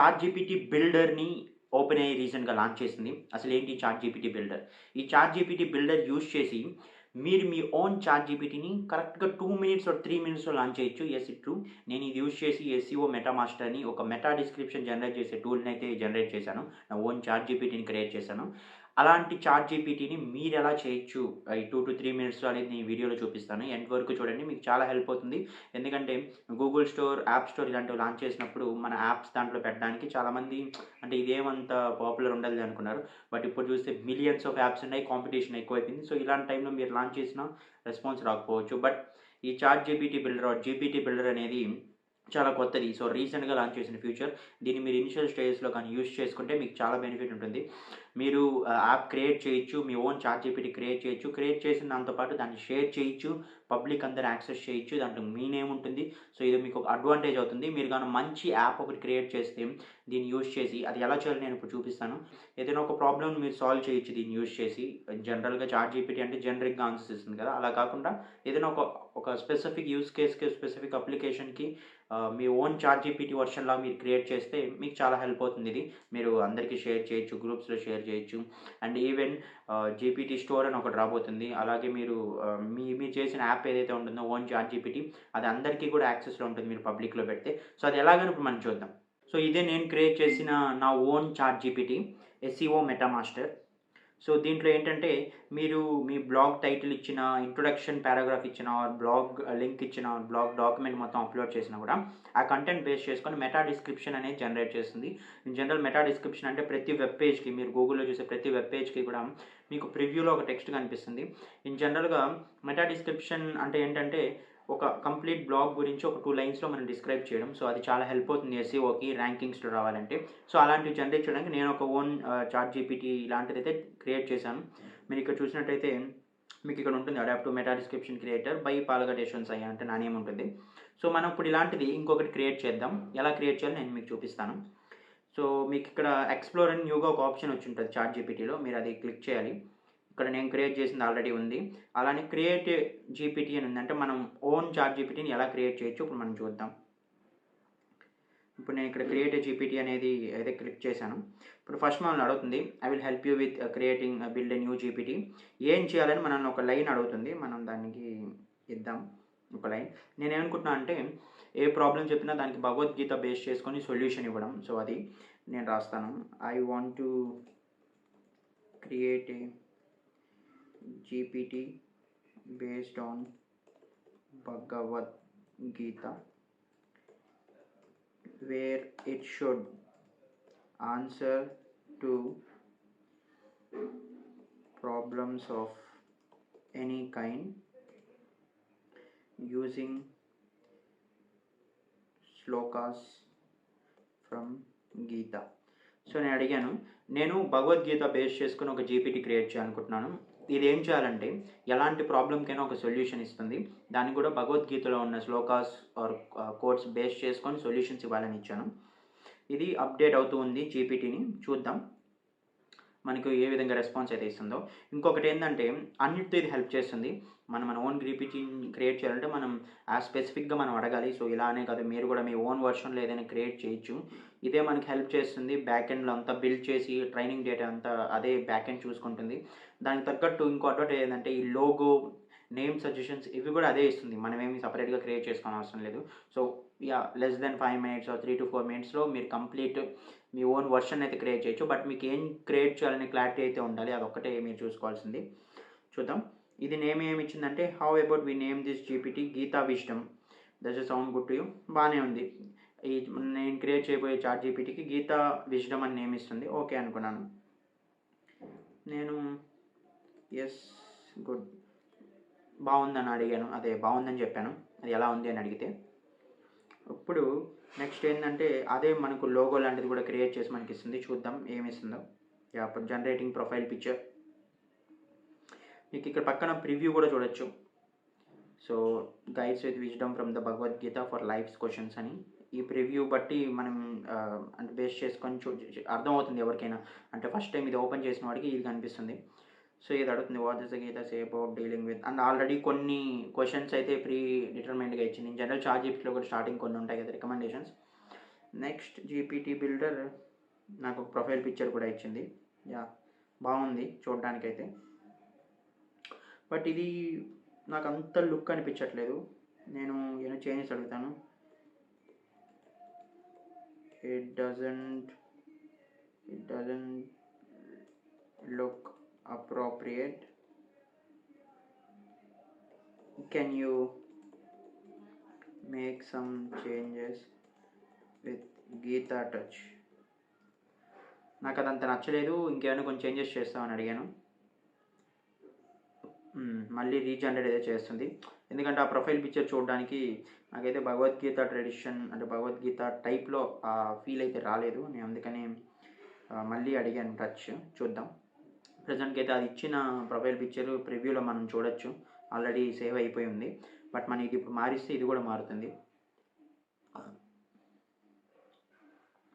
ChatGPT బిల్డర్‌ని open AI రీసెంట్‌గా launch చేసింది. అసలేంటి చాట్‌జీపీటీ బిల్డర్? ఈ చాట్‌జీపీటీ బిల్డర్ యూజ్ చేసి మీరు మీ ఓన్ చాట్‌జీపీటీని కరెక్ట్‌గా 2 మినిట్స్ ఆర్ 3 మినిట్స్‌లో లాంచ్ చేయొచ్చు. Yes it true. నేను ఇది యూజ్ చేసి ఎస్‌ఈఓ మెటా మాస్టర్ అని ఒక మెటా డిస్క్రిప్షన్ జనరేట్ చేసే టూల్‌నైతే జనరేట్ చేశాను. నా ఓన్ చాట్‌జీపీటీని క్రియేట్ చేశాను. అలాంటి చాట్‌జీపీటీని మీరెలా చేయొచ్చు ఈ 2-3 మినిట్స్‌లో అనేది నేను ఈ వీడియోలో చూపిస్తాను. ఎండ్ వరకు చూడండి. మీకు చాలా హెల్ప్ అవుతుంది. ఎందుకంటే గూగుల్ స్టోర్, యాప్ స్టోర్ ఇలాంటివి లాంచ్ చేసినప్పుడు మన యాప్స్ దాంట్లో పెట్టడానికి చాలామంది అంటే ఇదేమంత పాపులర్ ఉండదులే అనుకున్నారు. బట్ ఇప్పుడు చూస్తే మిలియన్స్ ఆఫ్ యాప్స్ ఉన్నాయి. కాంపిటీషన్ ఎక్కువైపోయింది. సో, ఇలాంటి టైంలో మీరు లాంచ్ చేసినా రెస్పాన్స్ రాకపోవచ్చు. బట్ ఈ ChatGPT builder or GPT builder అనేది చాలా కొత్తది. సో, రీసెంట్‌గా లాంచ్ చేసిన ఫీచర్. దీన్ని మీరు ఇనిషియల్ స్టేజెస్‌లో కానీ యూజ్ చేసుకుంటే మీకు చాలా బెనిఫిట్ ఉంటుంది. మీరు యాప్ క్రియేట్ చేయొచ్చు. మీ ఓన్ చాట్‌జీపీటీ క్రియేట్ చేయొచ్చు. క్రియేట్ చేసిన దాంతో పాటు దాన్ని షేర్ చేయొచ్చు. పబ్లిక్ అందరూ యాక్సెస్ చేయొచ్చు. దాంట్లో మీ నేమ్ ఉంటుంది. సో, ఇది మీకు ఒక అడ్వాంటేజ్ అవుతుంది. మీరు గాని మంచి యాప్ ఒకటి క్రియేట్ చేస్తే దీన్ని యూజ్ చేసి అది ఎలా చేయాలో నేను ఇప్పుడు చూపిస్తాను. ఏదైనా ఒక ప్రాబ్లమ్‌ని మీరు సాల్వ్ చేయొచ్చు దీన్ని యూజ్ చేసి. జనరల్‌గా చాట్‌జీపీటీ అంటే జనరిక్‌గా ఆన్సర్స్ ఇస్తుంది కదా! అలా కాకుండా ఏదైనా ఒక స్పెసిఫిక్ యూజ్ కేస్‌కి, స్పెసిఫిక్ అప్లికేషన్‌కి మీ ఓన్ చాట్‌జీపీటీ వర్షన్‌లా మీరు క్రియేట్ చేస్తే మీకు చాలా హెల్ప్ అవుతుంది ఇది. మీరు అందరికీ షేర్ చేయొచ్చు. గ్రూప్స్‌లో షేర్ చేయొచ్చు. అండ్ ఈవెన్ జీపీటీ స్టోర్ అని ఒకటి రాబోతుంది. అలాగే మీరు మీరు చేసిన యాప్ ఏదైతే ఉంటుందో ఓన్ చాట్‌జీపీటీ అది అందరికీ కూడా యాక్సెస్‌లో ఉంటుంది మీరు పబ్లిక్‌లో పెడితే. సో, అది ఎలాగని ఇప్పుడు మనం చూద్దాం. సో, ఇదే నేను క్రియేట్ చేసిన నా own ChatGPT SEO meta master. So, దీంట్లో ఏంటంటే మీరు మీ బ్లాగ్ టైటిల్ ఇచ్చిన, ఇంట్రొడక్షన్ పారాగ్రాఫ్ ఇచ్చిన, ఆర్ బ్లాగ్ లింక్ ఇచ్చిన, బ్లాగ్ డాక్యుమెంట్ మొత్తం అప్‌లోడ్ చేసినా కూడా ఆ కంటెంట్ బేస్ చేసుకొని మెటా డిస్క్రిప్షన్ అనేది జనరేట్ చేస్తుంది. ఇన్ జనరల్ మెటా డిస్క్రిప్షన్ అంటే ప్రతి వెబ్ పేజ్‌కి మీరు గూగుల్‌లో చూసే ప్రతి వెబ్ పేజ్‌కి కూడా మీకు ప్రివ్యూలో ఒక టెక్స్ట్ కనిపిస్తుంది. ఇన్ జనరల్‌గా మెటా డిస్క్రిప్షన్ అంటే ఏంటంటే ఒక కంప్లీట్ బ్లాగ్ గురించి ఒక 2 లైన్స్‌లో మనం డిస్క్రైబ్ చేయడం. సో, అది చాలా హెల్ప్ అవుతుంది ఎస్‌ఈఓకి ర్యాంకింగ్స్‌లో రావాలంటే. సో, అలాంటివి జనరేట్ చేయడానికి నేను ఒక ఓన్ చాట్‌జీపీటీ ఇలాంటిదైతే క్రియేట్ చేశాను. మీరిక్కడ చూసినట్టయితే మీకిక్కడ ఉంటుంది adapt to meta description creator by పాల్గట్ యశ్వంత్ సాయి అంటే నా నేమ్ ఉంటుంది. సో, మనం ఇప్పుడు ఇలాంటిది ఇంకొకటి క్రియేట్ చేద్దాం. ఎలా క్రియేట్ చేయాలో నేను మీకు చూపిస్తాను. సో, మీకిక్కడ ఎక్స్‌ప్లోర్ అని న్యూగా ఒక ఆప్షన్ వచ్చుంటది చాట్‌జీపీటీలో. మీరది క్లిక్ చేయాలి. ఇక్కడ నేను క్రియేట్ చేసింది ఆల్రెడీ ఉంది. అలానే క్రియేట్ జీపీటీ అని ఉంది. అంటే మనం ఓన్ చాట్‌జీపీటీని ఎలా క్రియేట్ చేయొచ్చో ఇప్పుడు మనం చూద్దాం. ఇప్పుడు నేను ఇక్కడ క్రియేట్ జీపీటీ అనేది అయితే క్లిక్ చేశాను. ఇప్పుడు ఫస్ట్ మనల్ని అడుగుతుంది I will help you with creating build a new GPT. ఏం చేయాలని మనల్ని ఒక లైన్ అడుగుతుంది. మనం దానికి ఇద్దాం ఒక లైన్. నేనేమనుకుంటున్నా అంటే ఏ ప్రాబ్లమ్ చెప్పినా దానికి భగవద్గీత బేస్ చేసుకొని సొల్యూషన్ ఇవ్వడం. సో, అది నేను రాస్తాను. I want to create a GPT based on Bhagavad Gita where it should answer to problems of any kind using slokas from Gita. So, నేను అడిగాను. నేను భగవద్గీత బేస్ చేసుకొని ఒక జీపీటీ క్రియేట్ చేయాలనుకుంటున్నాను. ఇదేం చేయాలంటే ఎలాంటి ప్రాబ్లమ్‌కైనా ఒక సొల్యూషన్ ఇస్తుంది. దానికి కూడా భగవద్గీతలో ఉన్న శ్లోకాస్ ఆర్ కోట్స్ బేస్ చేసుకొని సొల్యూషన్స్ ఇవ్వాలని ఇచ్చాను. ఇది అప్డేట్ అవుతూ ఉంది జీపీటీని. చూద్దాం మనకు ఏ విధంగా రెస్పాన్స్ అయితే ఇస్తుందో. ఇంకొకటేందంటే అన్నిటితో ఇది హెల్ప్ చేస్తుంది. మన ఓన్ జీపీటీని క్రియేట్ చేయాలంటే మనం స్పెసిఫిక్‌గా మనం అడగాలి. సో, ఇలానే కాదు మీరు కూడా మీ ఓన్ వెర్షన్‌లో ఏదైనా క్రియేట్ చేయొచ్చు. ఇదే మనకి హెల్ప్ చేస్తుంది. బ్యాక్ ఎండ్‌లో అంతా బిల్డ్ చేసి ట్రైనింగ్ డేటా అంతా అదే బ్యాక్ ఎండ్ చూసుకుంటుంది. దానికి తగ్గట్టు ఇంకో అడ్వాంటేజ్ ఏందంటే ఈ లోగో, నేమ్ సజెషన్స్ ఇవి కూడా అదే ఇస్తుంది. మనమేమి సెపరేట్‌గా క్రియేట్ చేసుకోనవసరం లేదు. So, less than 5 minutes or 3-4 మినిట్స్‌లో మీరు కంప్లీట్ మీ ఓన్ వెర్షన్ అయితే క్రియేట్ చేయొచ్చు. బట్ మీకు ఏం క్రియేట్ చేయాలనే క్లారిటీ అయితే ఉండాలి. అదొక్కటే మీరు చూసుకోవాల్సింది. చూద్దాం. ఇది నేమ్ ఏమిచ్చిందంటే how about we name this GPT Gita wisdom. Does it sound good to you? బానే ఉంది. ఈ నేను క్రియేట్ చేయబోయే చాట్ జీపీటీకి గీతా విజ్డమ్ అని నేమ్ ఇస్తుంది. ఓకే అనుకున్నాను. నేను యెస్ గుడ్ బావుందని అడిగాను. అదే బావుందని చెప్పాను. అది ఎలా ఉంది అని అడిగితే. ఇప్పుడు నెక్స్ట్ ఏందంటే అదే మనకు లోగో లాంటిది కూడా క్రియేట్ చేసి మనకిస్తుంది. చూద్దాం ఏమిస్తుందో. ఇప్పుడు జనరేటింగ్ ప్రొఫైల్ పిక్చర్. మీకు ఇక్కడ పక్కన ప్రివ్యూ కూడా చూడొచ్చు. So, guides with wisdom from the Bhagavad Gita for life's questions అని. ఈ ప్రివ్యూ బట్టి మనం అంటే బేస్ చేసుకొని అర్థమవుతుంది ఎవరికైనా. అంటే ఫస్ట్ టైం ఇది ఓపెన్ చేసిన వాడికి ఇది కనిపిస్తుంది. సో, ఇది అడుగుతుంది what is the Gita say about dealing with and already కొన్ని క్వెషన్స్ అయితే ప్రీ డిటర్మైన్డ్‌గా ఇచ్చింది. ఇన్ జనరల్ చాట్‌జీపీటీలో కూడా స్టార్టింగ్ కొన్ని ఉంటాయి కదా రికమెండేషన్స్. నెక్స్ట్ జీపీటీ బిల్డర్ నాకు ఒక ప్రొఫైల్ పిక్చర్ కూడా ఇచ్చింది. యా, బాగుంది చూడడానికైతే. బట్ ఇది నాకు అంత లుక్ అనిపించట్లేదు. నేను ఏమైనా చేంజెస్ అడుగుతాను. It doesn't look appropriate. Can you make some changes with Gita touch. నాకు అదంత నచ్చలేదు, ఇంకేమైనా కొంచెం చేంజెస్ చేస్తామని అడిగాను. మళ్ళీ రీజనరేట్ అయితే చేస్తుంది. ఎందుకంటే ఆ ప్రొఫైల్ పిక్చర్ చూడడానికి నాకైతే భగవద్గీత ట్రెడిషన్ అంటే భగవద్గీత టైప్లో ఆ ఫీల్ అయితే రాలేదు. నేను అందుకని మళ్ళీ అడిగాను టచ్. చూద్దాం. ప్రజెంట్కి అయితే అది ఇచ్చిన ప్రొఫైల్ పిక్చర్ ప్రివ్యూలో మనం చూడొచ్చు, ఆల్రెడీ సేవ్ అయిపోయి ఉంది. బట్ మనం ఇది ఇప్పుడు మారిస్తే ఇది కూడా మారుతుంది.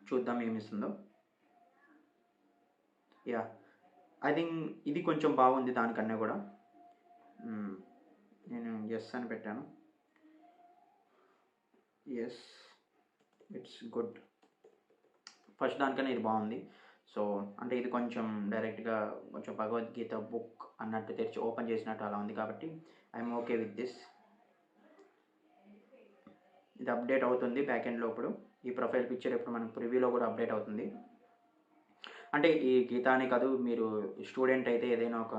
చూద్దాం ఏమిస్తుందో. యా, ఐ థింక్ ఇది కొంచెం బాగుంది దానికన్నా కూడా. నేను ఎస్ అని పెట్టాను. Yes, it's good. ఫస్ట్ దానికన్నా ఇది బాగుంది. సో అంటే ఇది కొంచెం డైరెక్ట్గా కొంచెం భగవద్గీత బుక్ అన్నట్టు తెరిచి ఓపెన్ చేసినట్టు అలా ఉంది, కాబట్టి ఐఎమ్ ఓకే విత్ దిస్. ఇది అప్డేట్ అవుతుంది బ్యాక్ ఎండ్లో. ఇప్పుడు ఈ ప్రొఫైల్ పిక్చర్ ఇప్పుడు మనకు ప్రివ్యూలో కూడా అప్డేట్ అవుతుంది. అంటే ఈ గీత అనే కాదు, మీరు స్టూడెంట్ అయితే ఏదైనా ఒక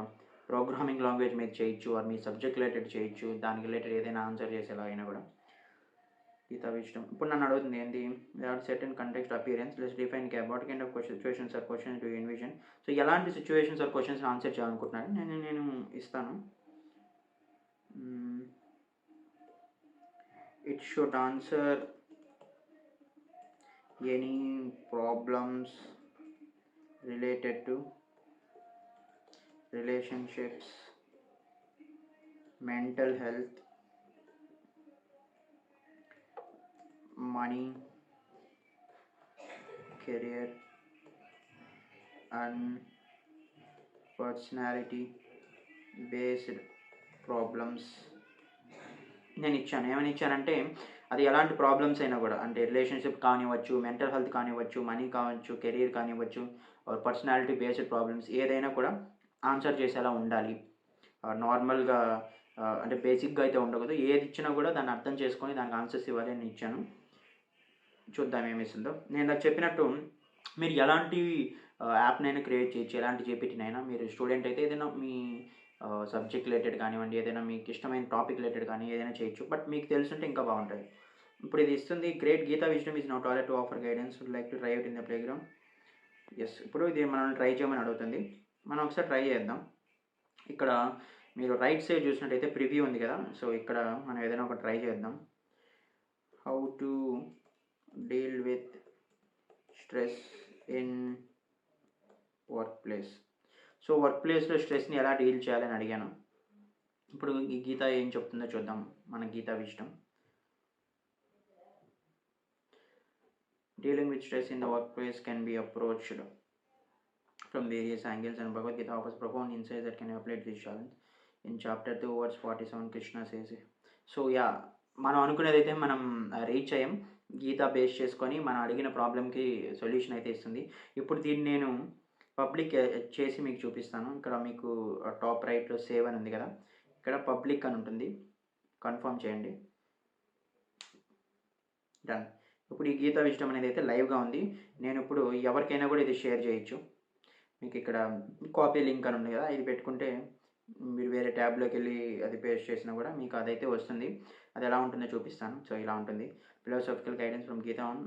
ప్రోగ్రామింగ్ లాంగ్వేజ్ మీద చేయొచ్చు, ఆర్ మీ సబ్జెక్ట్ రిలేటెడ్ చేయొచ్చు, దానికి రిలేటెడ్ ఏదైనా ఆన్సర్ చేసేలా అయినా కూడా గీత ఇష్టం. ఇప్పుడు నన్ను అడుగుతుంది ఏంటి, certain context appearance less define cab what kind of situations or questions do envision. So ఎలాంటి సిచ్యువేషన్స్ ఆర్ క్వశ్చన్స్ ఆన్సర్ చేయాలనుకుంటున్నాను నేను ఇస్తాను. It should answer any problems related to relationships, mental health, money, career, and personality based problems. నేను ఇచ్చాను. ఏమని ఇచ్చానంటే అది ఎలాంటి problems అయినా కూడా, అంటే రిలేషన్షిప్ కానివ్వచ్చు, మెంటల్ హెల్త్ కానివ్వచ్చు, మనీ కావచ్చు, కెరీర్ కానివ్వచ్చు, పర్సనాలిటీ బేస్డ్ ప్రాబ్లమ్స్ ఏదైనా కూడా ఆన్సర్ చేసేలా ఉండాలి. నార్మల్గా అంటే బేసిక్గా అయితే ఉండకూడదు. ఏది ఇచ్చినా కూడా దాన్ని అర్థం చేసుకొని దానికి ఆన్సర్స్ ఇవ్వాలి అని ఇచ్చాను. చూద్దాం ఏమిస్తుందో. నేను నాకు చెప్పినట్టు మీరు ఎలాంటి యాప్నైనా క్రియేట్ చేయొచ్చు, ఎలాంటి జీపీటీనైనా. మీరు స్టూడెంట్ అయితే ఏదైనా మీ సబ్జెక్ట్ రిలేటెడ్ కానివ్వండి, ఏదైనా మీకు ఇష్టమైన టాపిక్ రిలేటెడ్ కానీ ఏదైనా చేయొచ్చు. బట్ మీకు తెలుసుంటే ఇంకా బాగుంటుంది. ఇప్పుడు ఇది ఇస్తుంది, great Gita wisdom is not all to offer guidance, would like to try out in the playground. Yes, ఇప్పుడు ఇది మనం ట్రై చేయమని అడుగుతుంది. మనం ఒకసారి ట్రై చేద్దాం. ఇక్కడ మీరు రైట్ సైడ్ చూసినట్టయితే ప్రివ్యూ ఉంది కదా. సో ఇక్కడ మనం ఏదైనా ఒక ట్రై చేద్దాం. How to deal with stress in work place. So work ప్లేస్లో స్ట్రెస్ని ఎలా డీల్ చేయాలని అడిగాను. ఇప్పుడు ఈ గీత ఏం చెప్తుందో చూద్దాం. మన Gita wisdom. Dealing with stress in the workplace can be approached from various angles, and Bhagavad Gita offers profound insights that can apply to this challenge. In chapter 2 verse 47 Krishna says, so yeah, మనం అనుకునేది అయితే మనం reach అయ్యాం. Gita base చేసుకొని మనం అడిగిన ప్రాబ్లంకి solution అయితే ఇస్తుంది. ఇప్పుడు దీన్ని నేను పబ్లిక్ చేసి మీకు చూపిస్తాను. ఇక్కడ మీకు టాప్ రైట్లో సేవ్ అని ఉంది కదా, ఇక్కడ పబ్లిక్ అని ఉంటుంది, కన్ఫర్మ్ చేయండి. డన్. ఇప్పుడు ఈ గీతా విజ్డమ్ అనేది అయితే లైవ్గా ఉంది. నేను ఇప్పుడు ఎవరికైనా కూడా ఇది షేర్ చేయొచ్చు. మీకు ఇక్కడ కాపీ లింక్ అని ఉంది కదా, ఇది పెట్టుకుంటే మీరు వేరే ట్యాబ్లోకి వెళ్ళి అది పేస్ట్ చేసినా కూడా మీకు అదైతే వస్తుంది. అది ఎలా ఉంటుందో చూపిస్తాను. సో ఇలా ఉంటుంది, philosophical guidance from Gita on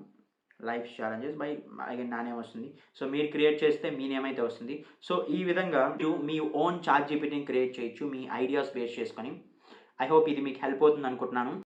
life challenges by again నా నేమ్ వస్తుంది. సో మీరు క్రియేట్ చేస్తే మీ నేమ్ అయితే వస్తుంది. సో ఈ విధంగా మీరు మీ ఓన్ చాట్ జీపీటీని క్రియేట్ చేయొచ్చు మీ ఐడియాస్ బేస్ చేసుకొని. ఐ హోప్ ఇది మీకు హెల్ప్ అవుతుంది అనుకుంటున్నాను.